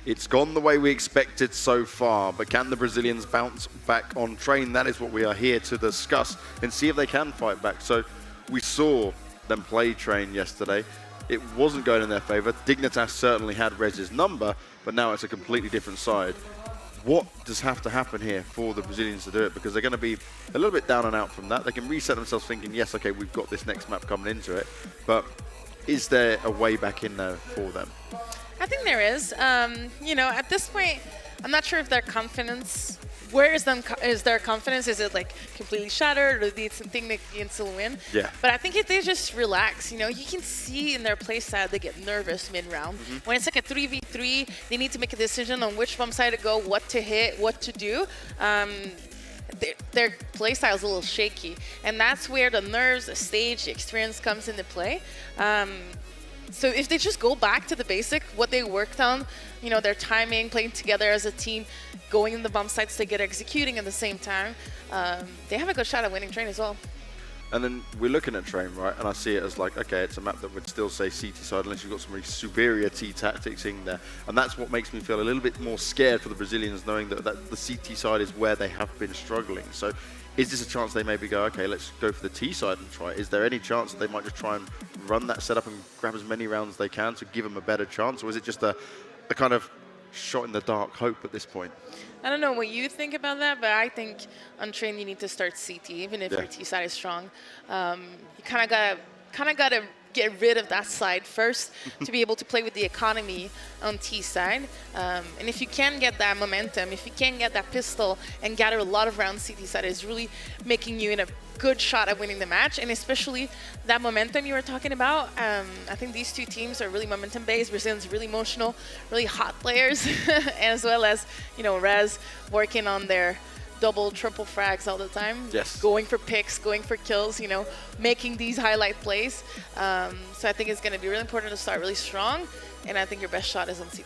It's gone the way we expected so far, but can the Brazilians bounce back on train? That is what we are here to discuss and see if they can fight back. So we saw them play train yesterday. It wasn't going in their favor. Dignitas certainly had Rez's number, but now it's a completely different side. What does have to happen here for the Brazilians to do it? Because they're going to be a little bit down and out from that. They can reset themselves thinking, yes, okay, we've got this next map coming into it. But is there a way back in there for them? I think there is. You know, at this point, I'm not sure if their confidence, where is their confidence? Is it like completely shattered, or do they think they can still win? Yeah. But I think if they just relax, you know, you can see in their play style they get nervous mid-round. When it's like a 3v3, they need to make a decision on which bump side to go, what to hit, what to do. Their play style is a little shaky, and that's where the nerves, the stage, the experience comes into play. So if they just go back to the basic, what they worked on, you know, their timing, playing together as a team, going in the bump sites together, executing at the same time, they have a good shot at winning train as well. And then we're looking at train, right? And I see it as like, okay, it's a map that would still say CT side unless you've got some really superior T tactics in there. And that's what makes me feel a little bit more scared for the Brazilians, knowing that the CT side is where they have been struggling. So is this a chance they maybe go, okay, let's go for the T side and try it? Is there any chance that they might just try and run that setup and grab as many rounds as they can to give them a better chance? Or is it just a kind of shot in the dark hope at this point? I don't know what you think about that, but I think on train you need to start CT, even if your T side is strong. You kind of gotta get rid of that side first to be able to play with the economy on T side. And if you can get that momentum, if you can get that pistol and gather a lot of rounds CT side, is really making you in a good shot at winning the match. And especially that momentum you were talking about, I think these two teams are really momentum based. Brazilians really emotional, really hot players, as well as, you know, Rez working on their double, triple frags all the time. Yes. Going for picks, going for kills, you know, making these highlight plays. So I think it's going to be really important to start really strong, and I think your best shot is on CT.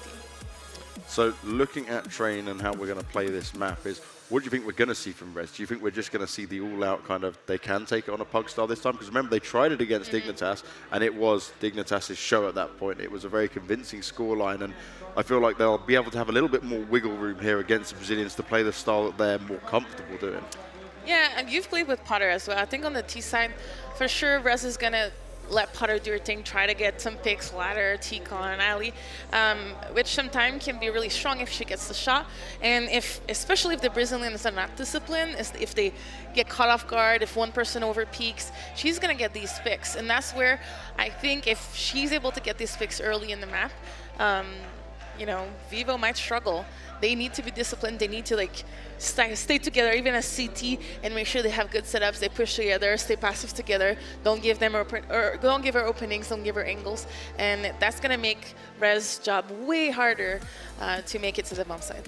So looking at train and how we're going to play this map is, what do you think we're going to see from Rez? Do you think we're just going to see the all-out kind of, they can take it on a pug style this time? Because remember, they tried it against Dignitas, and it was Dignitas' show at that point. It was a very convincing scoreline, and I feel like they'll be able to have a little bit more wiggle room here against the Brazilians to play the style that they're more comfortable doing. Yeah, and you've played with Potter as well. I think on the T side, for sure, Rez is going to let Potter do her thing, try to get some picks, ladder, T-Con, and Ali, which sometimes can be really strong if she gets the shot. And especially if the Brazilians are not disciplined, if they get caught off guard, if one person over peaks, she's going to get these picks. And that's where I think if she's able to get these picks early in the map, you know, Vivo might struggle. They need to be disciplined. They need to like stay together, even as CT, and make sure they have good setups. They push together, stay passive together. Don't give them don't give her openings. Don't give her angles, and that's gonna make Rez's job way harder to make it to the bump side.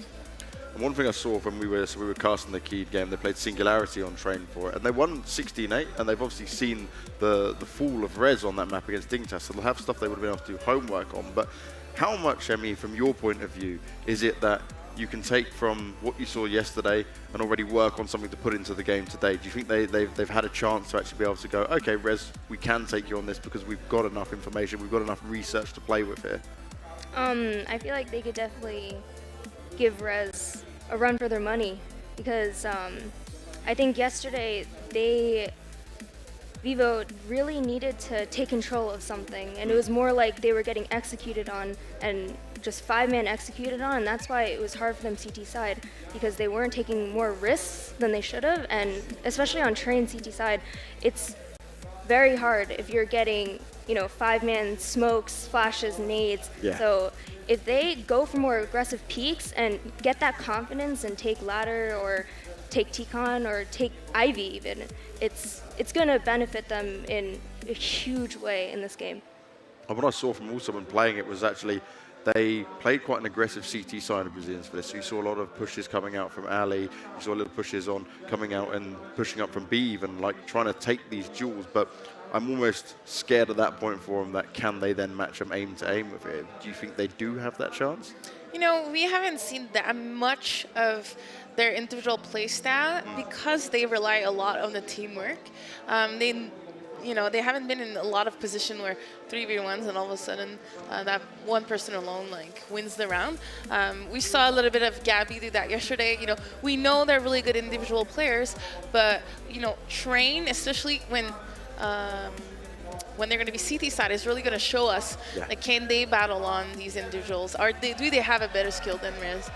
And one thing I saw when we were casting the Keyd game, they played Singularity on train for it, and they won 16-8, and they've obviously seen the fall of Rez on that map against Dignitas, so they'll have stuff they would have been able to do homework on. But how much, Emmy, from your point of view, is it that you can take from what you saw yesterday and already work on something to put into the game today? Do you think they've had a chance to actually be able to go, okay, Rez, we can take you on this because we've got enough information, we've got enough research to play with here? I feel like they could definitely give Rez a run for their money because I think yesterday Vivo really needed to take control of something, and it was more like they were getting executed on and just five-man executed on, and that's why it was hard for them CT side, because they weren't taking more risks than they should have, and especially on train CT side, it's very hard if you're getting, you know, five-man smokes, flashes, nades. Yeah. So if they go for more aggressive peaks and get that confidence and take ladder or take T-Con or take Ivy even, it's going to benefit them in a huge way in this game. And what I saw from also when playing it was actually they played quite an aggressive CT side of Brazilians for this. So you saw a lot of pushes coming out from Ali. You saw little pushes on coming out and pushing up from B even, like trying to take these duels. But I'm almost scared at that point for them that can they then match them aim to aim with it? Do you think they do have that chance? You know, we haven't seen that much of their individual play style because they rely a lot on the teamwork. you know, they haven't been in a lot of position where 3v1s and all of a sudden that one person alone like wins the round. We saw a little bit of Gabby do that yesterday. You know, we know they're really good individual players, but you know, Train, especially when they're going to be CT side, is really going to show us, like, can they battle on these individuals? Do they have a better skill than Rez?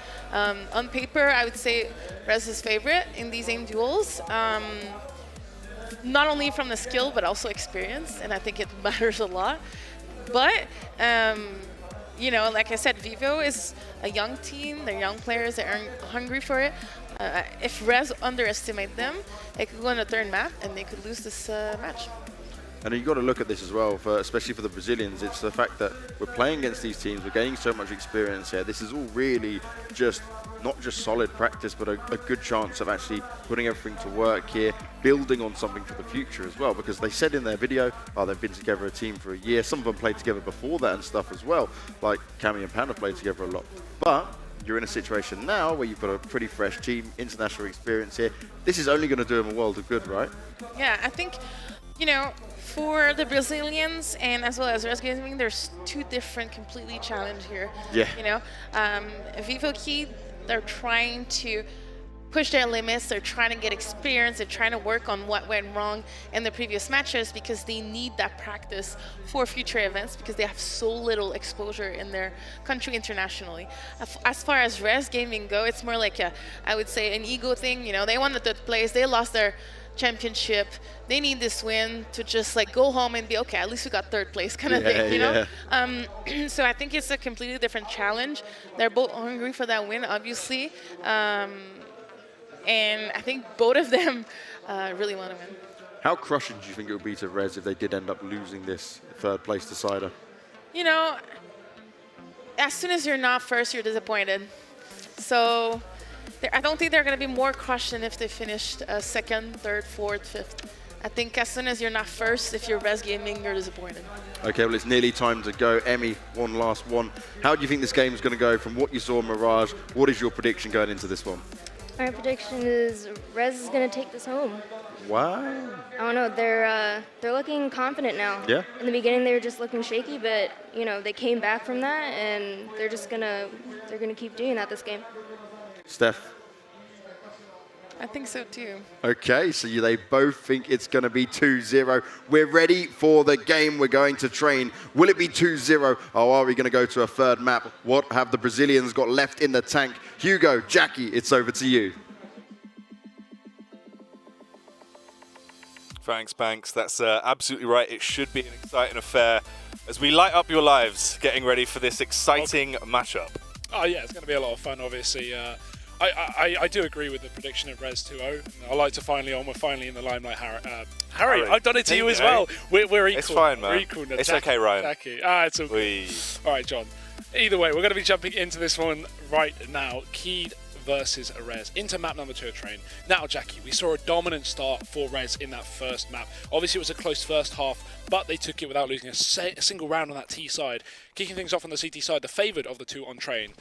On paper, I would say Rez is favorite in these aim duels. Not only from the skill, but also experience, and I think it matters a lot. But, you know, like I said, Vivo is a young team. They're young players. They're hungry for it. If Rez underestimate them, it could go on a third map, and they could lose this match. And you've got to look at this as well, especially for the Brazilians. It's the fact that we're playing against these teams, we're gaining so much experience here. This is all really just, not just solid practice, but a good chance of actually putting everything to work here, building on something for the future as well. Because they said in their video, they've been together a team for a year. Some of them played together before that and stuff as well, like Cammy and Panda played together a lot. But you're in a situation now where you've got a pretty fresh team, international experience here. This is only going to do them a world of good, right? Yeah, I think, you know, for the Brazilians and as well as Rez Gaming, there's two different completely challenge here. Yeah. You know, Vivo Key, they're trying to push their limits. They're trying to get experience. They're trying to work on what went wrong in the previous matches because they need that practice for future events because they have so little exposure in their country internationally. As far as Rez Gaming go, it's more like I would say an ego thing. You know, they won the third place. They lost their championship. They need this win to just like go home and be okay, at least we got third place kind of thing, you know? So I think it's a completely different challenge. They're both hungry for that win, obviously. And I think both of them really want to win. How crushing do you think it would be to Rez if they did end up losing this third place decider? You know, as soon as you're not first, you're disappointed. So I don't think they're going to be more crushed than if they finished second, third, fourth, fifth. I think as soon as you're not first, if you're Rez Gaming, you're disappointed. Okay, well, it's nearly time to go. Emmy, one last one. How do you think this game is going to go from what you saw in Mirage? What is your prediction going into this one? My prediction is Rez is going to take this home. Wow. I don't know. They're looking confident now. Yeah. In the beginning, they were just looking shaky, but you know they came back from that, and they're gonna keep doing that this game. Steph. I think so too. Okay, so they both think it's going to be 2-0. We're ready for the game. We're going to Train. Will it be 2-0? Or are we going to go to a third map? What have the Brazilians got left in the tank? Hugo, Jackie, it's over to you. Thanks, Banks. That's absolutely right. It should be an exciting affair as we light up your lives getting ready for this exciting matchup. Oh, yeah, it's going to be a lot of fun, obviously. I do agree with the prediction of Rez 2-0. I like to we're finally in the limelight, Harry. I've done it to you as well. We're equal. It's fine, man. We're equal now. It's okay, Ryan. Jackie. It's all good. All right, John. Either way, we're going to be jumping into this one right now. Keyd versus Rez into map number 2 of Train. Now, Jackie, we saw a dominant start for Rez in that first map. Obviously, it was a close first half, but they took it without losing a single round on that T side. Kicking things off on the CT side, the favoured of the two on Train.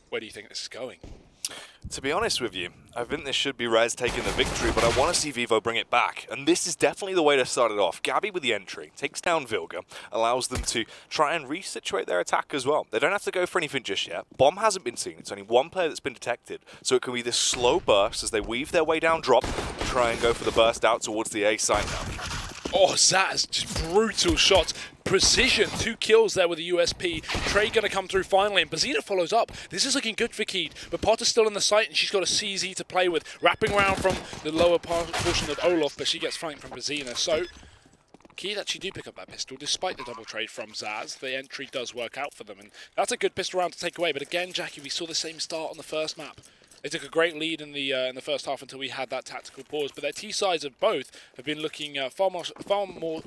Where do you think this is going? To be honest with you, I think this should be Rez taking the victory, but I want to see Vivo bring it back. And this is definitely the way to start it off. Gabby with the entry, takes down Vilga, allows them to try and resituate their attack as well. They don't have to go for anything just yet. Bomb hasn't been seen. It's only one player that's been detected. So it can be this slow burst as they weave their way down drop, try and go for the burst out towards the A side now. Oh, Zaz, just brutal shots. Precision, 2 kills there with the USP. Trey going to come through finally, and Bazina follows up. This is looking good for Keyd, but Potter's still in the site, and she's got a CZ to play with, wrapping around from the lower portion of Olaf, but she gets flanked from Bazina. So, Keyd actually do pick up that pistol, despite the double trade from Zaz. The entry does work out for them, and that's a good pistol round to take away. But again, Jackie, we saw the same start on the first map. They took a great lead in the first half until we had that tactical pause, but their T sides of both have been looking far more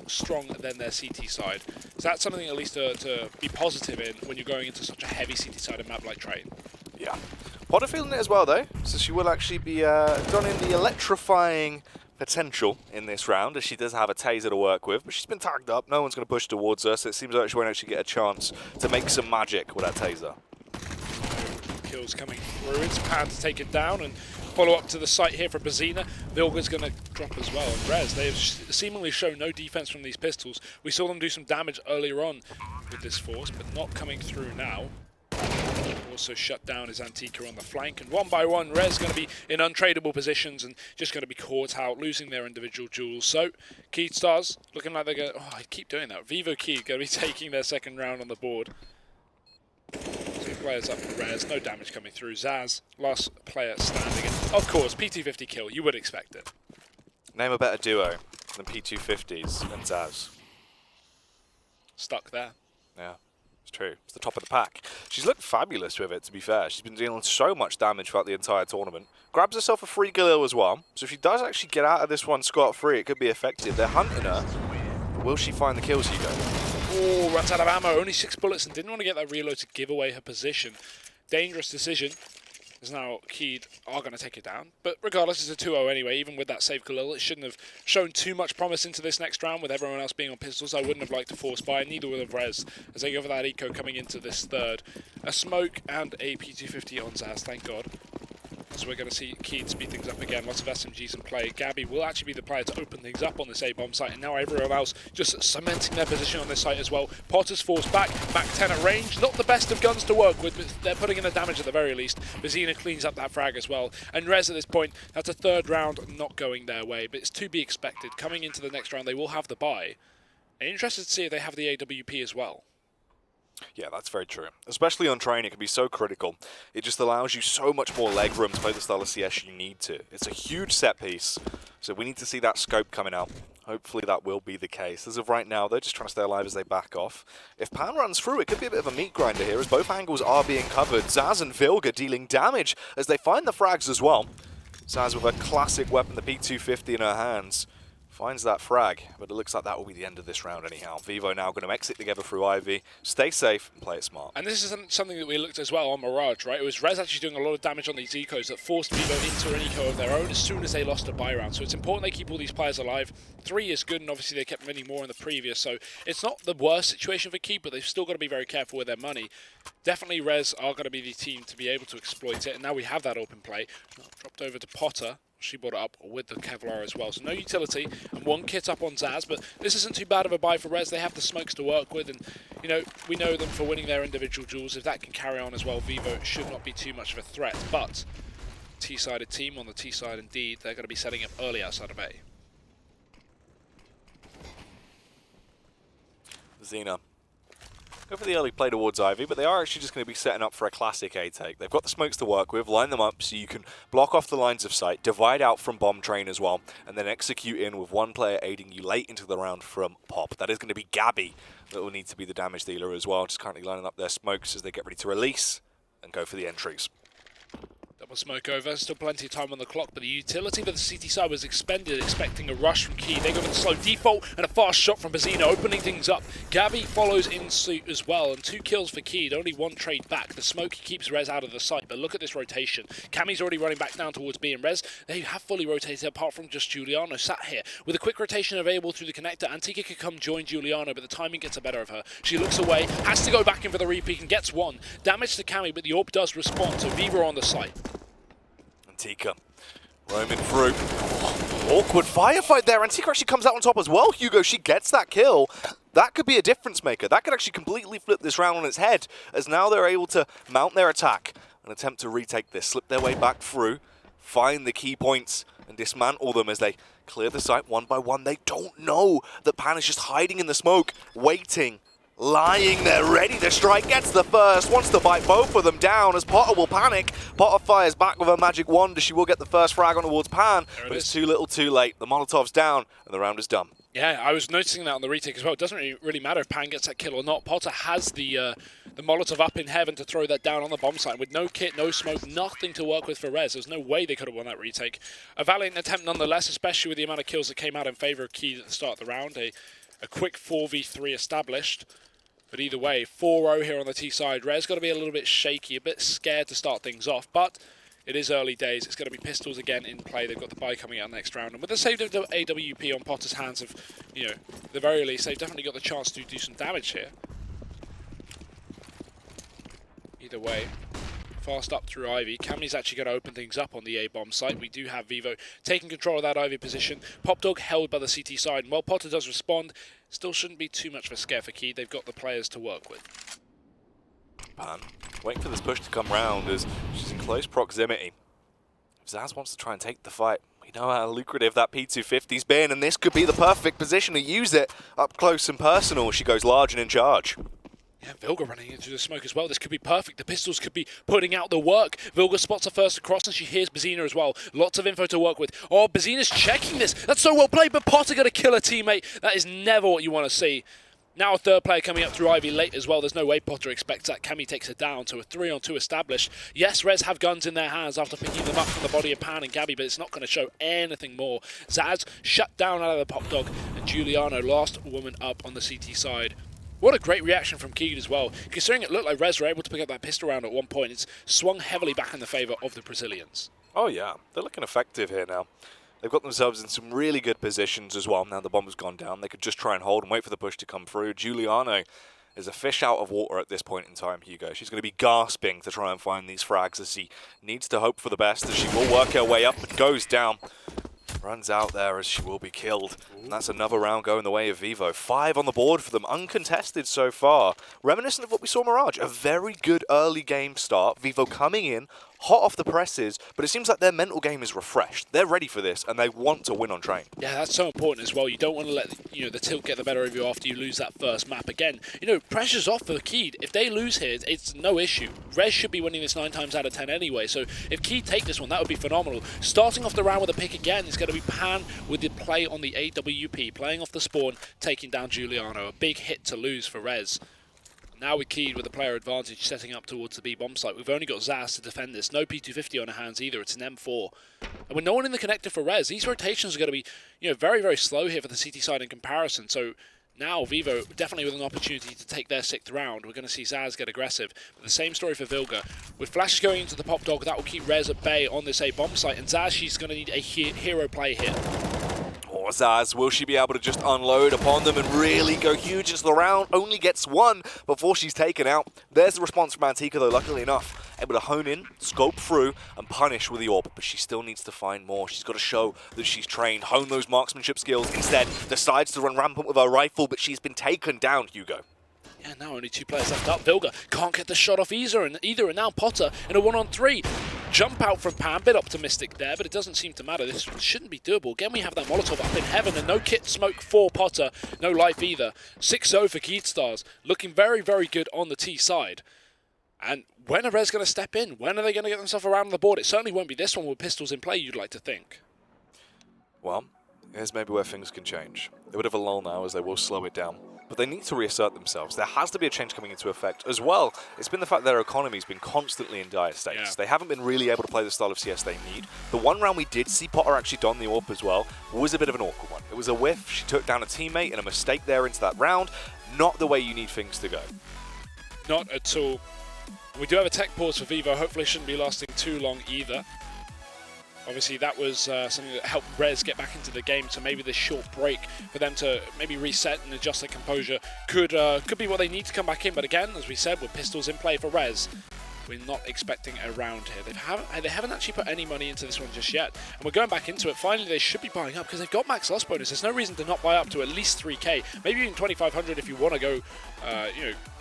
strong than their CT side. So that's something at least to be positive in when you're going into such a heavy CT sided map like Train. Yeah. Potter feeling it as well though, so she will actually be donning the electrifying potential in this round, as she does have a taser to work with, but she's been tagged up. No one's going to push towards her, so it seems like she won't actually get a chance to make some magic with that taser. Kills coming through. It's Pan to take it down, and follow-up to the site here for Bazina. Vilga's going to drop as well. And Rez, they have seemingly shown no defense from these pistols. We saw them do some damage earlier on with this force, but not coming through now. Also shut down is Antika on the flank, and one by one Rez going to be in untradeable positions and just going to be caught out, losing their individual jewels. So KeydStars looking like they're going to, I keep doing that, Vivo Keyd going to be taking their second round on the board. 2 players up for Rez, no damage coming through. Zaz, last player standing, and of course P250 kill, you would expect it. Name a better duo than P250s and Zaz. Stuck there. Yeah. It's true. It's the top of the pack. She's looked fabulous with it, to be fair. She's been dealing so much damage throughout the entire tournament. Grabs herself a free kill as well. So if she does actually get out of this one scot-free, it could be effective. They're hunting her. But will she find the kills, Hugo? Oh, runs out of ammo. Only 6 bullets and didn't want to get that reload to give away her position. Dangerous decision. As now Keyd are going to take it down. But regardless, it's a 2-0 anyway. Even with that save Khalil, it shouldn't have shown too much promise into this next round with everyone else being on pistols. I wouldn't have liked to force buy, neither would have Rez, as they go for that eco coming into this third. A smoke and a P250 on Zaz, thank God. So we're going to see Keyd speed things up again. Lots of SMGs in play. Gabby will actually be the player to open things up on this A-bomb site, and now everyone else just cementing their position on this site as well. Potter's forced back, Mac 10 at range. Not the best of guns to work with, but they're putting in the damage at the very least. Bazina cleans up that frag as well. And Rez at this point, that's a third round not going their way, but it's to be expected. Coming into the next round, they will have the buy. And interested to see if they have the AWP as well. Yeah, that's very true. Especially on train, it can be so critical. It just allows you so much more leg room to play the style of CS you need to. It's a huge set piece, so we need to see that scope coming out. Hopefully that will be the case. As of right now, they're just trying to stay alive as they back off. If Pan runs through, it could be a bit of a meat grinder here, as both angles are being covered. Zaz and Vilga dealing damage as they find the frags as well. Zaz with a classic weapon, the P250 in her hands. Finds that frag, but it looks like that will be the end of this round anyhow. Vivo now going to exit together through Ivy, stay safe and play it smart. And this is something that we looked as well on Mirage, right? It was Rez actually doing a lot of damage on these ecos that forced Vivo into an eco of their own as soon as they lost a buy round. So it's important they keep all these players alive. 3 is good, and obviously they kept many more in the previous, so it's not the worst situation for Keyd, but they've still got to be very careful with their money. Definitely Rez are going to be the team to be able to exploit it, and now we have that open play. Dropped over to Potter. She brought it up with the Kevlar as well. So no utility and 1 kit up on Zaz, but this isn't too bad of a buy for Rez. They have the smokes to work with, and you know, we know them for winning their individual duels. If that can carry on as well, Vivo should not be too much of a threat. But T-sided team on the T-side indeed, they're going to be setting up early outside of A. Xena. Go for the early play towards Ivy, but they are actually just going to be setting up for a classic A-take. They've got the smokes to work with, line them up so you can block off the lines of sight, divide out from bomb train as well, and then execute in with 1 player aiding you late into the round from Pop. That is going to be Gabby that will need to be the damage dealer as well, just currently lining up their smokes as they get ready to release and go for the entries. Double smoke over, still plenty of time on the clock, but the utility for the CT side was expended, expecting a rush from Keyd. They go for the slow default and a fast shot from Bazina, opening things up. Gabby follows in suit as well, and 2 kills for Keyd, only 1 trade back. The smoke keeps Rez out of the sight, but look at this rotation. Cammy's already running back down towards B, and Rez, they have fully rotated apart from just Giuliano sat here. With a quick rotation available through the connector, Antika could come join Giuliano, but the timing gets the better of her. She looks away, has to go back in for the repeat and gets 1. Damage to Cammy, but the AWP does respond, so Viva on the site. Antika roaming through. Awkward firefight there. Antika actually comes out on top as well, Hugo. She gets that kill. That could be a difference maker. That could actually completely flip this round on its head, as now they're able to mount their attack and attempt to retake this, slip their way back through, find the key points and dismantle them as they clear the site 1 by 1. They don't know that Pan is just hiding in the smoke, waiting, lying there, ready to strike, gets the first, wants to bite both of them down as Potter will panic. Potter fires back with her magic wand as she will get the first frag on towards Pan, but it's too little too late. The Molotov's down and the round is done. Yeah, I was noticing that on the retake as well. It doesn't really matter if Pan gets that kill or not. Potter has the Molotov up in heaven to throw that down on the bomb site. With no kit, no smoke, nothing to work with for Rez. There's no way they could have won that retake. A valiant attempt nonetheless, especially with the amount of kills that came out in favour of Keyd at the start of the round. A quick 4v3 established. But either way, 4-0 here on the T side. Rez got to be a little bit shaky, a bit scared to start things off, but it is early days. It's going to be pistols again in play. They've got the buy coming out next round. And with the saved AWP on Potter's hands of, you know, the very least, they've definitely got the chance to do some damage here. Either way, fast up through Ivy. Cammy's actually going to open things up on the A-bomb site. We do have Vivo taking control of that Ivy position. Popdog held by the CT side. And while Potter does respond, still shouldn't be too much of a scare for Keyd. They've got the players to work with. Pan, waiting for this push to come round as she's in close proximity. Zaz wants to try and take the fight. We know how lucrative that P250's been, and this could be the perfect position to use it up close and personal. She goes large and in charge. Yeah, Vilga running into the smoke as well. This could be perfect. The pistols could be putting out the work. Vilga spots her first across, and she hears Bazina as well. Lots of info to work with. Oh, Bazina's checking this. That's so well played, but Potter going to kill a teammate. That is never what you want to see. Now a third player coming up through Ivy late as well. There's no way Potter expects that. Cammy takes her down to a 3-on-2 established. Yes, Rez have guns in their hands after picking them up from the body of Pan and Gabby, but it's not going to show anything more. Zaz shut down out of the pop dog, and Giuliano, last woman up on the CT side. What a great reaction from Keyd as well. Considering it looked like Rez were able to pick up that pistol round at one point, it's swung heavily back in the favour of the Brazilians. Oh yeah, they're looking effective here now. They've got themselves in some really good positions as well. Now the bomb has gone down. They could just try and hold and wait for the push to come through. Giuliano is a fish out of water at this point in time, Hugo. She's going to be gasping to try and find these frags as she needs to hope for the best, as she will work her way up and goes down. Runs out there as she will be killed. And that's another round going the way of Vivo. 5 on the board for them, uncontested so far. Reminiscent of what we saw Mirage. A very good early game start. Vivo coming in, hot off the presses, but it seems like their mental game is refreshed. They're ready for this, and they want to win on train. Yeah, that's so important as well. You don't want to let the tilt get the better of you after you lose that first map. Again, pressure's off for Keyd. If they lose here, it's no issue. Rez should be winning this 9 times out of 10 anyway, so if Keyd take this one, that would be phenomenal. Starting off the round with a pick again is going to be Pan with the play on the AWP, playing off the spawn, taking down Giuliano. A big hit to lose for Rez. Now with Keyd with the player advantage setting up towards the B bomb site. We've only got Zaz to defend this. No P250 on her hands either. It's an M4. And with no one in the connector for Rez, these rotations are going to be very, very slow here for the CT side in comparison. So now Vivo definitely with an opportunity to take their 6th round. We're going to see Zaz get aggressive. But the same story for Vilga. With flashes going into the pop dog, that will keep Rez at bay on this A bomb site. And Zaz, she's going to need a hero play here. Or Zaz, will she be able to just unload upon them and really go huge into the round? Only gets 1 before she's taken out. There's the response from Antika though, luckily enough. Able to hone in, scope through, and punish with the orb. But she still needs to find more. She's got to show that she's trained, hone those marksmanship skills. Instead, decides to run rampant with her rifle, but she's been taken down, Hugo. Yeah, now only 2 players left up. Vilga can't get the shot off either, and now Potter in a 1-on-3. Jump out from Pam, bit optimistic there, but it doesn't seem to matter. This shouldn't be doable. Again, we have that Molotov up in heaven, and no kit smoke for Potter. No life either. 6-0 for KeydStars. Looking very, very good on the T side. And when are Rez going to step in? When are they going to get themselves around the board? It certainly won't be this one with pistols in play, you'd like to think. Well, here's maybe where things can change. A bit of a lull now as they will slow it down. But they need to reassert themselves. There has to be a change coming into effect. As well, it's been the fact that their economy's been constantly in dire states. Yeah. They haven't been really able to play the style of CS they need. The one round we did see Potter actually don the AWP as well was a bit of an awkward one. It was a whiff. She took down a teammate and a mistake there into that round. Not the way you need things to go. Not at all. We do have a tech pause for Vivo. Hopefully it shouldn't be lasting too long either. Obviously, that was something that helped Rez get back into the game, so maybe this short break for them to maybe reset and adjust their composure could be what they need to come back in. But again, as we said, with pistols in play for Rez, we're not expecting a round here. They haven't actually put any money into this one just yet, and we're going back into it. Finally, they should be buying up because they've got max loss bonus. There's no reason to not buy up to at least 3k, maybe even 2,500 if you want to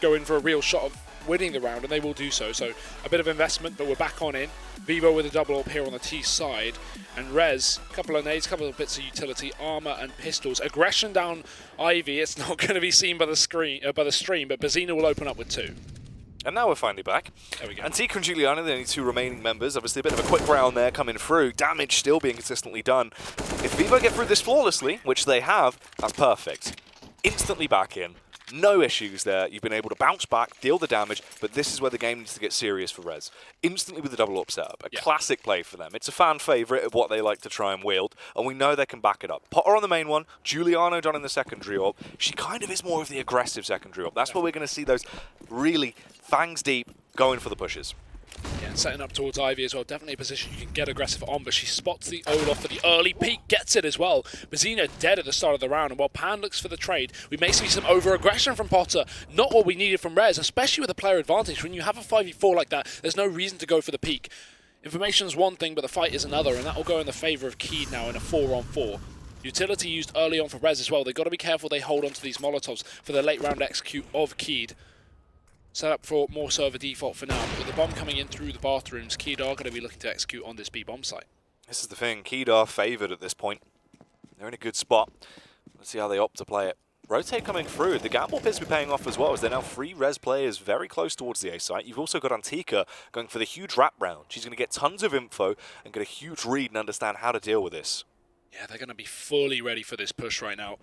go in for a real shot of winning the round, and they will do so. So a bit of investment, but we're back on in. Vivo with a double up here on the T side, and Rez, a couple of nades, a couple of bits of utility, armor and pistols. Aggression down Ivy. It's not going to be seen by the stream, but Bazina will open up with 2. And now we're finally back. There we go. Antika and Giuliano, the only 2 remaining members. Obviously a bit of a quick round there coming through. Damage still being consistently done. If Vivo get through this flawlessly, which they have, that's perfect. Instantly back in. No issues there. You've been able to bounce back, deal the damage, but this is where the game needs to get serious for Rez. Instantly with the double up setup. A classic play for them. It's a fan favourite of what they like to try and wield, and we know they can back it up. Potter on the main one, Giuliano done in the secondary AWP. She kind of is more of the aggressive secondary AWP. That's where we're going to see those really fangs deep going for the pushes. Yeah, and setting up towards Ivy as well. Definitely a position you can get aggressive on, but she spots the Olaf for the early peek, gets it as well. Bazina dead at the start of the round, and while Pan looks for the trade, we may see some over-aggression from Potter. Not what we needed from Rez, especially with a player advantage. When you have a 5v4 like that, there's no reason to go for the peek. Information's one thing, but the fight is another, and that will go in the favour of Keyd now in a 4-on-4. Utility used early on for Rez as well. They've got to be careful they hold onto these Molotovs for the late round execute of Keyd. Set up for more server default for now, but with the bomb coming in through the bathrooms, Keyd are going to be looking to execute on this B bomb site. This is the thing, Keyd are favoured at this point. They're in a good spot. Let's see how they opt to play it. Rotate coming through. The gamble appears to be paying off as well, as they're now 3 Rez players very close towards the A site. You've also got Antika going for the huge wrap round. She's going to get tons of info and get a huge read and understand how to deal with this. Yeah, they're going to be fully ready for this push right now.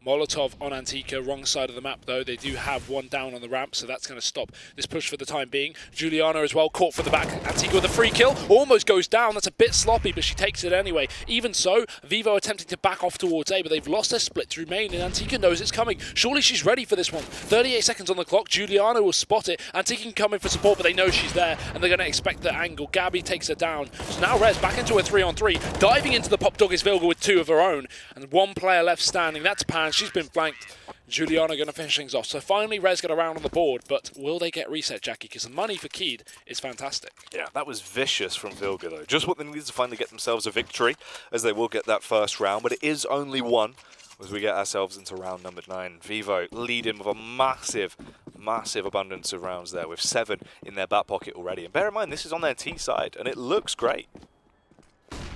Molotov on Antika, wrong side of the map though. They do have one down on the ramp, so that's going to stop this push for the time being. Juliana as well, caught for the back. Antika with a free kill, almost goes down. That's a bit sloppy, but she takes it anyway. Even so, Vivo attempting to back off towards A, but they've lost their split through main, and Antika knows it's coming. Surely she's ready for this one. 38 seconds on the clock. Juliana will spot it. Antika can come in for support, but they know she's there, and they're going to expect the angle. Gabby takes her down. So now Rez back into a 3-on-3. Diving into the pop dog is Vilga with 2 of her own, and 1 player left standing. That's Pan. She's been flanked. Juliana going to finish things off. So finally Rez got around on the board, but will they get reset, Jackie? Because the money for Keyd is fantastic. Yeah, that was vicious from Vilga though. Just what they needed to finally get themselves a victory, as they will get that first round, but it is only 1 as we get ourselves into round number 9. Vivo leading with a massive abundance of rounds there, with 7 in their back pocket already. And bear in mind, this is on their T side, and it looks great.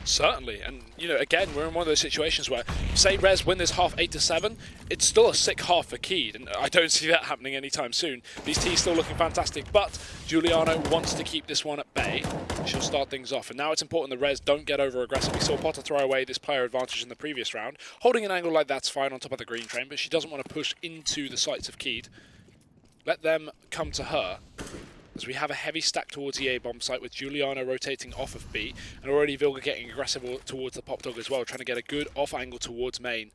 Certainly, and you know, again, we're in one of those situations where, say Rez win this half 8-7, it's still a sick half for Keyd, and I don't see that happening anytime soon. These T's still looking fantastic, but Juliana wants to keep this one at bay. She'll start things off, and now it's important that Rez don't get over aggressive. We saw Potter throw away this player advantage in the previous round. Holding an angle like that's fine on top of the green train, but she doesn't want to push into the sights of Keyd. Let them come to her, as we have a heavy stack towards the A bomb site with Juliana rotating off of B, and already Vilga getting aggressive towards the pop dog as well, trying to get a good off angle towards main.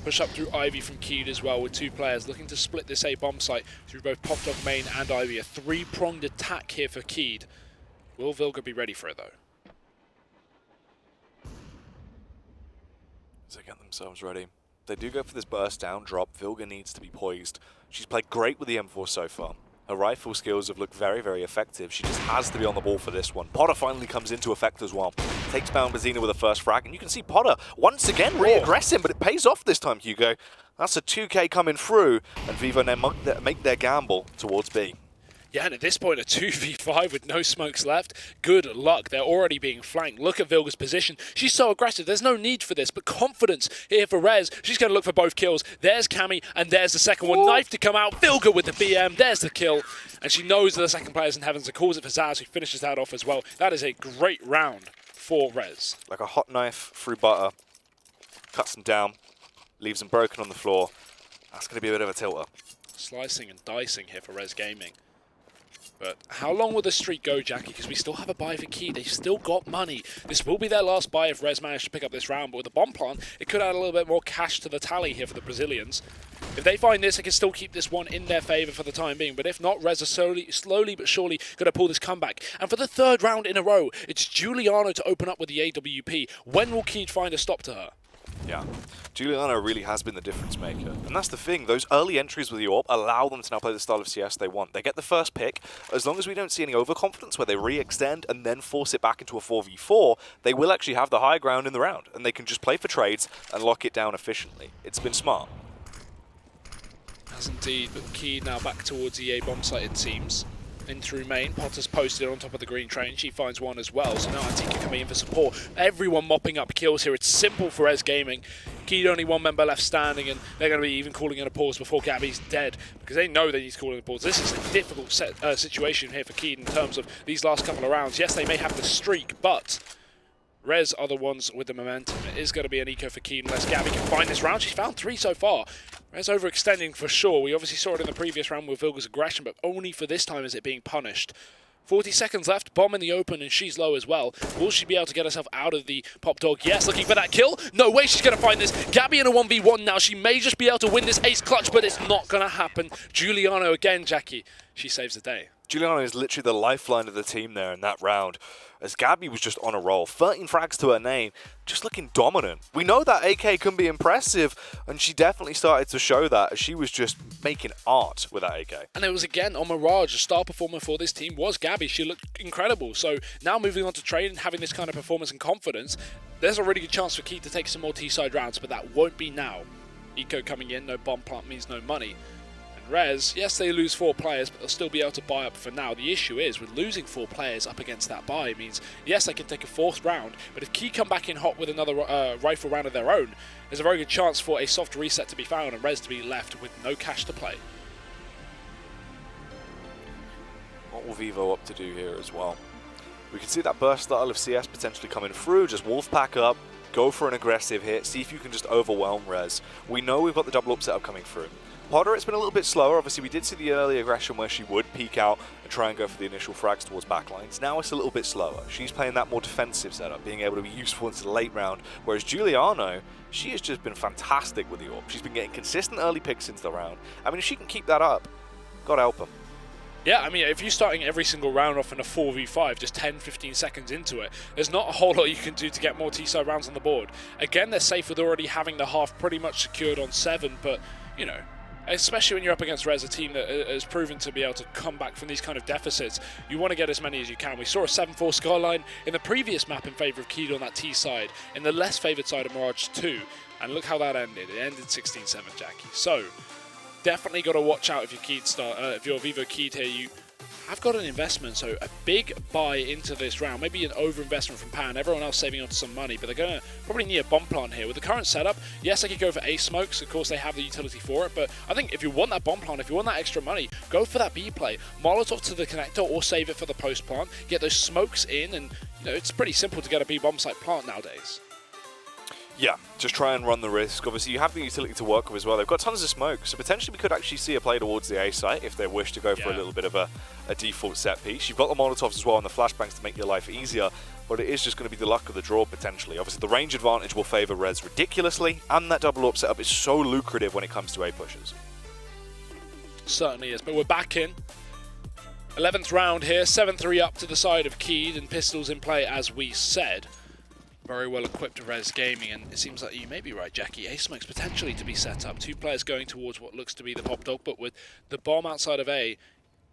Push up through Ivy from Keyd as well, with 2 players looking to split this A bomb site through both pop dog main and Ivy. A 3-pronged attack here for Keyd. Will Vilga be ready for it though? As they get themselves ready. They do go for this burst down drop. Vilga needs to be poised. She's played great with the M4 so far. Her rifle skills have looked very, very effective. She just has to be on the ball for this one. Potter finally comes into effect as well. Takes down Bazina with a first frag, and you can see Potter once again re-aggressing, but it pays off this time, Hugo. That's a 2K coming through, and Vivo now make their gamble towards B. Yeah, and at this point, a 2v5 with no smokes left. Good luck. They're already being flanked. Look at Vilga's position. She's so aggressive. There's no need for this, but confidence here for Rez. She's going to look for both kills. There's Cammy, and there's the second one. Knife to come out. Vilga with the BM. There's the kill. And she knows that the second player's in heaven, so calls it for Zaz, who finishes that off as well. That is a great round for Rez. Like a hot knife through butter. Cuts them down. Leaves them broken on the floor. That's going to be a bit of a tilter. Slicing and dicing here for Rez Gaming. But how long will the streak go, Jackie? Because we still have a buy for Keyd. They've still got money. This will be their last buy if Rez managed to pick up this round. But with the bomb plant, it could add a little bit more cash to the tally here for the Brazilians. If they find this, they can still keep this one in their favour for the time being. But if not, Rez are slowly but surely going to pull this comeback. And for the 3rd round in a row, it's Juliana to open up with the AWP. When will Keyd find a stop to her? Yeah, Juliana really has been the difference maker. And that's the thing, those early entries with the AWP allow them to now play the style of CS they want. They get the first pick. As long as we don't see any overconfidence where they re-extend and then force it back into a 4v4, they will actually have the high ground in the round. And they can just play for trades and lock it down efficiently. It's been smart. As indeed, but Keyd now back towards the A bomb site, it seems. In through main, Potter's posted on top of the green train. She finds one as well, so now Antika coming in for support. Everyone mopping up kills here. It's simple for Rez Gaming. Keyd only 1 member left standing, and they're going to be even calling in a pause before Gabby's dead, because they know they need to call in a pause. This is a difficult situation here for Keyd in terms of these last couple of rounds. Yes, they may have the streak, but Rez are the ones with the momentum. It is going to be an eco for Keyd unless Gabby can find this round. She's found 3 so far. Rez overextending for sure. We obviously saw it in the previous round with Vilga's aggression, but only for this time is it being punished. 40 seconds left, bomb in the open, and she's low as well. Will she be able to get herself out of the pop dog? Yes, looking for that kill. No way she's going to find this. Gabby in a 1v1 now. She may just be able to win this ace clutch, but it's not going to happen. Giuliano again, Jackie. She saves the day. Juliana is literally the lifeline of the team there in that round, as Gabby was just on a roll. 13 frags to her name, just looking dominant. We know that AK can be impressive, and she definitely started to show that as she was just making art with that AK. And it was again on Mirage, a star performer for this team was Gabby. She looked incredible. So now moving on to Train and having this kind of performance and confidence, there's a really good chance for Keyd to take some more T-side rounds, but that won't be now. Eco coming in, no bomb plant means no money. Rez, yes, they lose 4 players, but they'll still be able to buy up for now. The issue is, with losing 4 players up against that buy means, yes, they can take a 4th round, but if Key come back in hot with another rifle round of their own, there's a very good chance for a soft reset to be found and Rez to be left with no cash to play. What will Vivo up to do here as well? We can see that burst style of CS potentially coming through, just Wolfpack up, go for an aggressive hit, see if you can just overwhelm Rez. We know we've got the double up setup coming through. Potter, it's been a little bit slower. Obviously, we did see the early aggression where she would peek out and try and go for the initial frags towards backlines. Now it's a little bit slower. She's playing that more defensive setup, being able to be useful into the late round. Whereas Giuliano, she has just been fantastic with the AWP. She's been getting consistent early picks into the round. I mean, if she can keep that up, God help them. Yeah, I mean, if you're starting every single round off in a 4v5, just 10-15 seconds into it, there's not a whole lot you can do to get more T-side rounds on the board. Again, they're safe with already having the half pretty much secured on 7, but, you know, especially when you're up against Rez, a team that has proven to be able to come back from these kind of deficits, you want to get as many as you can. We saw a 7-4 skyline in the previous map in favour of Keyd on that T side, in the less favoured side of Mirage 2, and look how that ended. It ended 16-7, Jackie. So, definitely got to watch out if you're KeydStar, if you're Vivo Keyd here. You have got an investment, so a big buy into this round, maybe an over-investment from Pan, everyone else saving on some money, but they're going to probably need a bomb plant here. With the current setup, yes, they could go for A smokes, of course they have the utility for it, but I think if you want that bomb plant, if you want that extra money, go for that B play. Molotov to the connector or save it for the post plant, get those smokes in, and you know it's pretty simple to get a B bomb site plant nowadays. Yeah, just try and run the risk. Obviously, you have the utility to work with as well. They've got tons of smoke, so potentially we could actually see a play towards the A site if they wish to go for a little bit of a default set piece. You've got the Molotovs as well and the flashbangs to make your life easier, but it is just going to be the luck of the draw potentially. Obviously, the range advantage will favour Rez ridiculously, and that double up setup is so lucrative when it comes to A pushes. Certainly is, but we're back in. 11th round here, 7-3 up to the side of Keyd, and pistols in play as we said. Very well equipped Rez Gaming, and it seems like you may be right, Jackie. A smokes potentially to be set up. 2 players going towards what looks to be the pop dog, but with the bomb outside of A,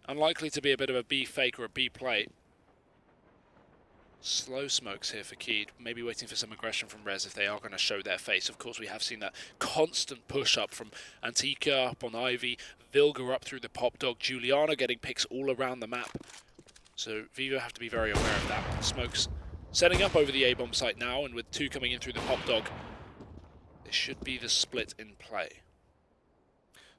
unlikely to be a bit of a B fake or a B play. Slow smokes here for Keyd, maybe waiting for some aggression from Rez if they are going to show their face. Of course, we have seen that constant push up from Antika up on Ivy, Vilga up through the pop dog, Giuliano getting picks all around the map. So Vivo have to be very aware of that. Smokes setting up over the A-bomb site now, and with 2 coming in through the pop dog, this should be the split in play.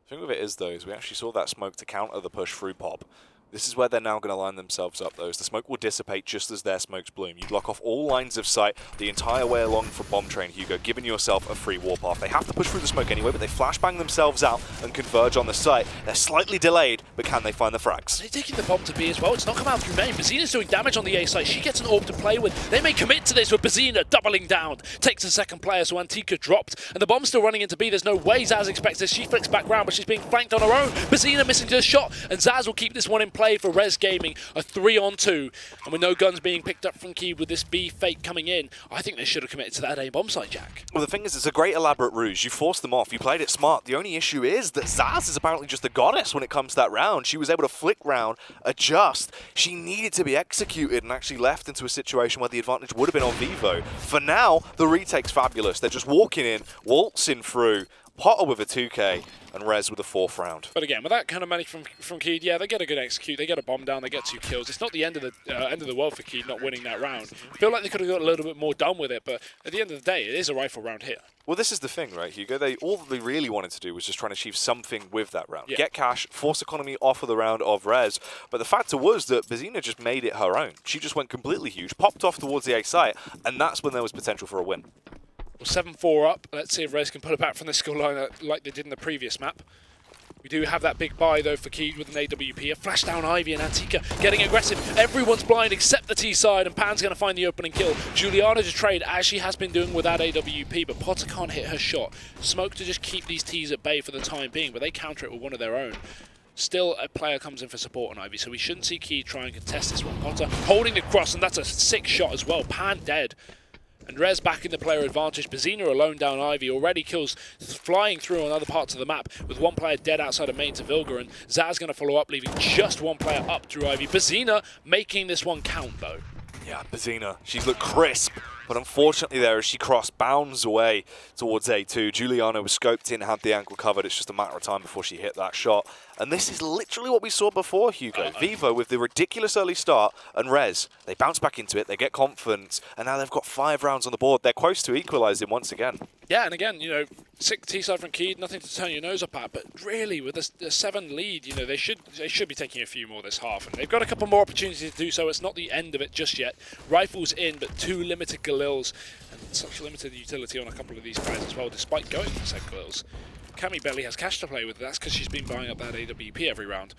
The thing with it is, though, is we actually saw that smoke to counter the push through pop. This is where they're now going to line themselves up, though. The smoke will dissipate just as their smokes bloom. You block off all lines of sight the entire way along from Bomb Train, Hugo, giving yourself a free warp path. They have to push through the smoke anyway, but they flashbang themselves out and converge on the site. They're slightly delayed, but can they find the frags? They're taking the bomb to B as well. It's not come out through main. Bazina's doing damage on the A site. She gets an AWP to play with. They may commit to this with Bazina doubling down. Takes the second player, so Antika dropped. And the bomb's still running into B. There's no way Zaz expects this. She flicks back round, but she's being flanked on her own. Bazina missing the shot, and Zaz will keep this one in play for Rez Gaming. A 3-on-2, and with no guns being picked up from Keyd with this B fake coming in, I think they should have committed to that A bomb site, Jack. Well, the thing is, it's a great elaborate ruse. You forced them off. You played it smart. The only issue is that Zaz is apparently just a goddess when it comes to that round. She was able to flick round, adjust. She needed to be executed and actually left into a situation where the advantage would have been on Vivo. For now, the retake's fabulous. They're just walking in, waltzing through. Potter with a 2K, and Rez with a 4th round. But again, with that kind of money from Keyd, yeah, they get a good execute, they get a bomb down, they get 2 kills. It's not the end of the world for Keyd not winning that round. I feel like they could have got a little bit more done with it, but at the end of the day, it is a rifle round here. Well, this is the thing, right, Hugo? All that they really wanted to do was just try and achieve something with that round. Yeah. Get cash, force economy off of the round of Rez. But the factor was that Bazina just made it her own. She just went completely huge, popped off towards the A site, and that's when there was potential for a win. Well, 7-4 up. Let's see if Rez can pull it back from the scoreline like they did in the previous map. We do have that big buy, though, for Keyd with an AWP. A flash down Ivy and Antika getting aggressive. Everyone's blind except the T side, and Pan's going to find the opening kill. Juliana to trade, as she has been doing with that AWP, but Potter can't hit her shot. Smoke to just keep these Ts at bay for the time being, but they counter it with one of their own. Still, a player comes in for support on Ivy, so we shouldn't see Keyd try and contest this one. Potter holding the cross, and that's a sick shot as well. Pan dead. And Rez back in the player advantage. Bazina alone down Ivy. Already kills flying through on other parts of the map with one player dead outside of main to Vilga, and Zaz going to follow up, leaving just one player up through Ivy. Bazina making this one count, though. Yeah, Bazina, she's looked crisp, but unfortunately there, as she bounds away towards A2. Giuliano was scoped in, had the ankle covered. It's just a matter of time before she hit that shot. And this is literally what we saw before, Hugo. Vivo with the ridiculous early start, and Rez, they bounce back into it, they get confidence, and now they've got 5 rounds on the board. They're close to equalising once again. Yeah, and again, you know, 6 T-side from Keyd, nothing to turn your nose up at, but really, with a 7 lead, you know, they should be taking a few more this half, and they've got a couple more opportunities to do so. It's not the end of it just yet. Rifles in, but 2 limited Galils, and such limited utility on a couple of these players as well, despite going for said Galils. Cammy barely has cash to play with. That's because she's been buying up that AWP every round.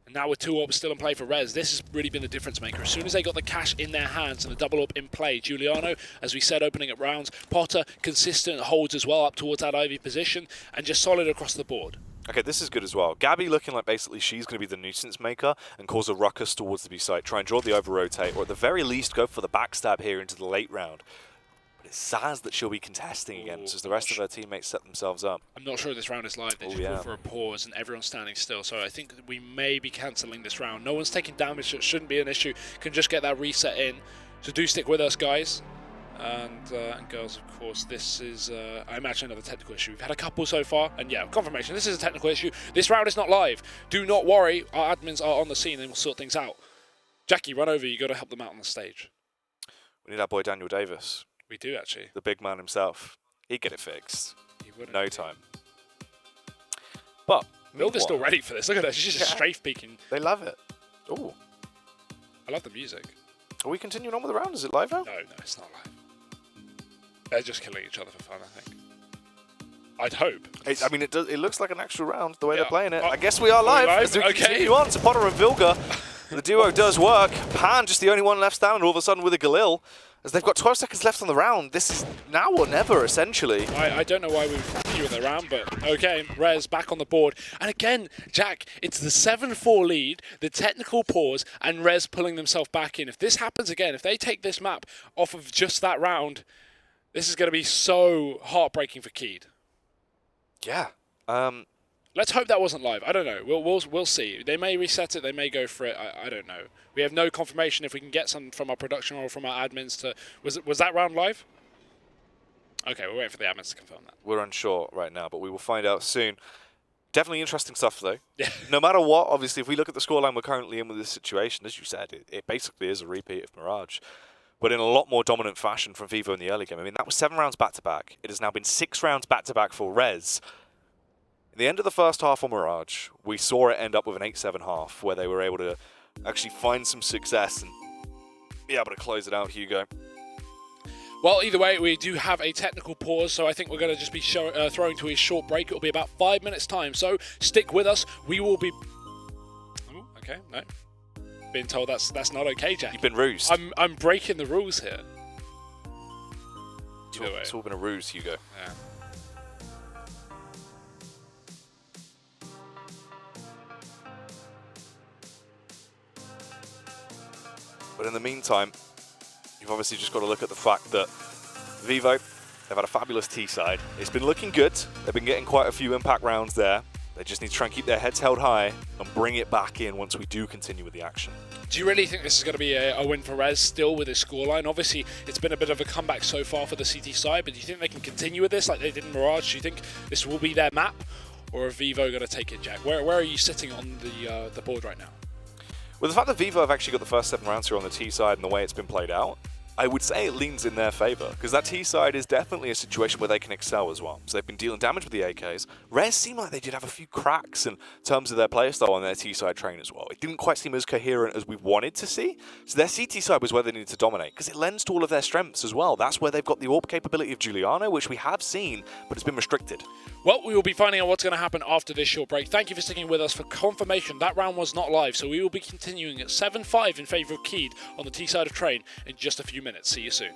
And now with 2 orbs still in play for Rez, this has really been the difference maker. As soon as they got the cash in their hands and the double orb in play, Giuliano, as we said, opening up rounds. Potter, consistent holds as well up towards that Ivy position, and just solid across the board. Okay, this is good as well. Gabby looking like basically she's going to be the nuisance maker and cause a ruckus towards the B site. Try and draw the over-rotate, or at the very least go for the backstab here into the late round. Zaz that she'll be contesting against as the rest of her teammates set themselves up. I'm not sure this round is live. They just call for a pause and everyone's standing still. So I think we may be cancelling this round. No one's taking damage, so it shouldn't be an issue. Can just get that reset in. So do stick with us, guys. And girls, of course, this is, I imagine, another technical issue. We've had a couple so far. And yeah, confirmation, this is a technical issue. This round is not live. Do not worry. Our admins are on the scene and we'll sort things out. Jackie, run over. You got to help them out on the stage. We need our boy Daniel Davis. We do, actually. The big man himself. He'd get it fixed. He would. No time. But Vilga's still ready for this. Look at her. She's just strafe peeking. They love it. Ooh. I love the music. Are we continuing on with the round? Is it live now? No, it's not live. They're just killing each other for fun, I think. I'd hope. I mean, it looks like an actual round the way they're playing it. I guess we are live. As we okay. continue on to Potter and Vilga. The duo does work. Pan just the only one left standing all of a sudden with a Galil. As they've got 12 seconds left on the round. This is now or never, essentially. I don't know why we continue with the round, but okay. Rez back on the board. And again, Jack, it's the 7-4 lead, the technical pause, and Rez pulling themselves back in. If this happens again, if they take this map off of just that round, this is going to be so heartbreaking for Keyd. Yeah. Let's hope that wasn't live. I don't know. We'll see. They may reset it. They may go for it. I don't know. We have no confirmation if we can get some from our production or from our admins to... Was that round live? Okay, we're waiting for the admins to confirm that. We're unsure right now, but we will find out soon. Definitely interesting stuff, though. Yeah. No matter what, obviously, if we look at the scoreline we're currently in with this situation, as you said, it basically is a repeat of Mirage. But in a lot more dominant fashion from Vivo in the early game. I mean, that was 7 rounds back-to-back. It has now been 6 rounds back-to-back for Rez. At the end of the first half on Mirage, we saw it end up with an 8-7 half, where they were able to actually find some success and be able to close it out, Hugo. Well, either way, we do have a technical pause, so I think we're going to just be throwing to a short break. It will be about 5 minutes' time, so stick with us. We will be... Oh, okay, no. Being told that's not okay, Jack. You've been rused. I'm breaking the rules here. It's all been a ruse, Hugo. Yeah. But in the meantime, you've obviously just got to look at the fact that Vivo, they've had a fabulous T side. It's been looking good. They've been getting quite a few impact rounds there. They just need to try and keep their heads held high and bring it back in once we do continue with the action. Do you really think this is going to be a win for Rez still with his scoreline? Obviously, it's been a bit of a comeback so far for the CT side, but do you think they can continue with this like they did in Mirage? Do you think this will be their map, or are Vivo going to take it, Jack? Where are you sitting on the board right now? With the fact that Vivo have actually got the first 7 rounds here on the T side and the way it's been played out, I would say it leans in their favour, because that T side is definitely a situation where they can excel as well. So they've been dealing damage with the AKs. Rez seemed like they did have a few cracks in terms of their playstyle on their T side train as well. It didn't quite seem as coherent as we wanted to see. So their CT side was where they needed to dominate, because it lends to all of their strengths as well. That's where they've got the AWP capability of Giuliano, which we have seen, but it's been restricted. Well, we will be finding out what's going to happen after this short break. Thank you for sticking with us. For confirmation, that round was not live, so we will be continuing at 7-5 in favour of Keyd on the T side of train in just a few minutes. See you soon.